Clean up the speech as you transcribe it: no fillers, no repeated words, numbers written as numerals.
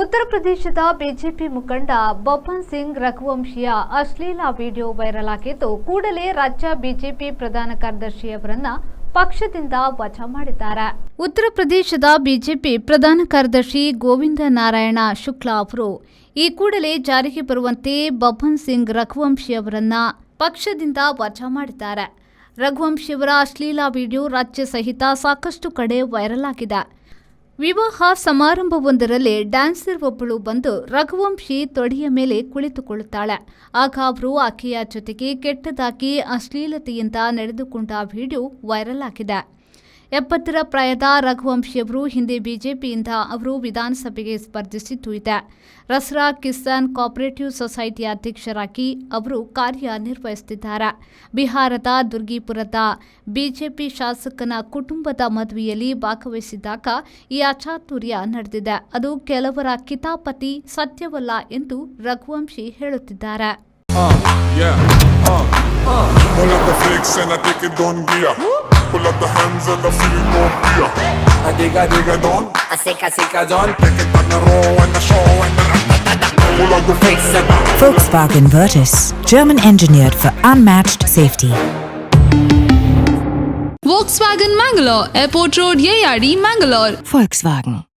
ಉತ್ತರ ಪ್ರದೇಶದ ಬಿಜೆಪಿ ಮುಖಂಡ ಬಬ್ಬನ್ ಸಿಂಗ್ ರಘುವಂಶಿಯ ಅಶ್ಲೀಲ ವಿಡಿಯೋ ವೈರಲ್ ಆಗಿದ್ದು ಕೂಡಲೇ ರಾಜ್ಯ ಬಿಜೆಪಿ ಪ್ರಧಾನ ಕಾರ್ಯದರ್ಶಿಯವರನ್ನ ಪಕ್ಷದಿಂದ ವಜಾ ಮಾಡಿದ್ದಾರೆ. ಉತ್ತರ ಪ್ರದೇಶದ ಬಿಜೆಪಿ ಪ್ರಧಾನ ಕಾರ್ಯದರ್ಶಿ ಗೋವಿಂದ ನಾರಾಯಣ ಶುಕ್ಲಾ ಅವರು ಈ ಕೂಡಲೇ ಜಾರಿಗೆ ಬರುವಂತೆ ಬಬ್ಬನ್ ಸಿಂಗ್ ರಘುವಂಶಿಯವರನ್ನ ಪಕ್ಷದಿಂದ ವಜಾ ಮಾಡಿದ್ದಾರೆ. ರಘುವಂಶಿಯವರ ಅಶ್ಲೀಲ ವಿಡಿಯೋ ರಾಜ್ಯ ಸಹಿತ ಸಾಕಷ್ಟು ಕಡೆ ವೈರಲ್ ಆಗಿದೆ. ವಿವಾಹ ಸಮಾರಂಭವೊಂದರಲ್ಲಿ ಡ್ಯಾನ್ಸರ್ ಒಬ್ಬಳು ಬಂದು ರಘುವಂಶಿ ತೊಡೆಯ ಮೇಲೆ ಕುಳಿತುಕೊಳ್ಳುತ್ತಾಳೆ. ಆಗ ಅವರು ಆಕೆಯ ಜೊತೆಗೆ ಕೆಟ್ಟದಾಗಿ ಅಶ್ಲೀಲತೆಯಿಂದ ನಡೆದುಕೊಂಡ ವಿಡಿಯೋ ವೈರಲ್ ಆಗಿದೆ. 70ರ ಪ್ರಾಯದ ರಘುವಂಶಿಯವರು ಹಿಂದೆ ಬಿಜೆಪಿಯಿಂದ ಅವರು ವಿಧಾನಸಭೆಗೆ ಸ್ಪರ್ಧಿಸಿದ್ದು ಇದೆ. ರಸ್ರಾ ಕಿಸಾನ್ ಕೋಆಪರೇಟಿವ್ ಸೊಸೈಟಿಯ ಅಧ್ಯಕ್ಷರಾಗಿ ಅವರು ಕಾರ್ಯನಿರ್ವಹಿಸುತ್ತಿದ್ದಾರೆ. ಬಿಹಾರದ ದುರ್ಗಿಪುರದ ಬಿಜೆಪಿ ಶಾಸಕನ ಕುಟುಂಬದ ಮದುವೆಯಲ್ಲಿ ಭಾಗವಹಿಸಿದಾಗ ಈ ಅಚಾತುರ್ಯ ನಡೆದಿದೆ. ಅದು ಕೆಲವರ ಕಿತಾಪತಿ ಸತ್ಯವಲ್ಲ ಎಂದು ರಘುವಂಶಿ ಹೇಳುತ್ತಿದ್ದಾರೆ. Pull up the flicks and I take it on gear. Pull up the hands and I feel no fear. I dig a don. I sick a don. Take it on the row and the show and the pull up the flicks and Volkswagen Virtus, German engineered for unmatched safety. Volkswagen Mangalore, Airport Road, Yeyadi, Mangalore. Volkswagen.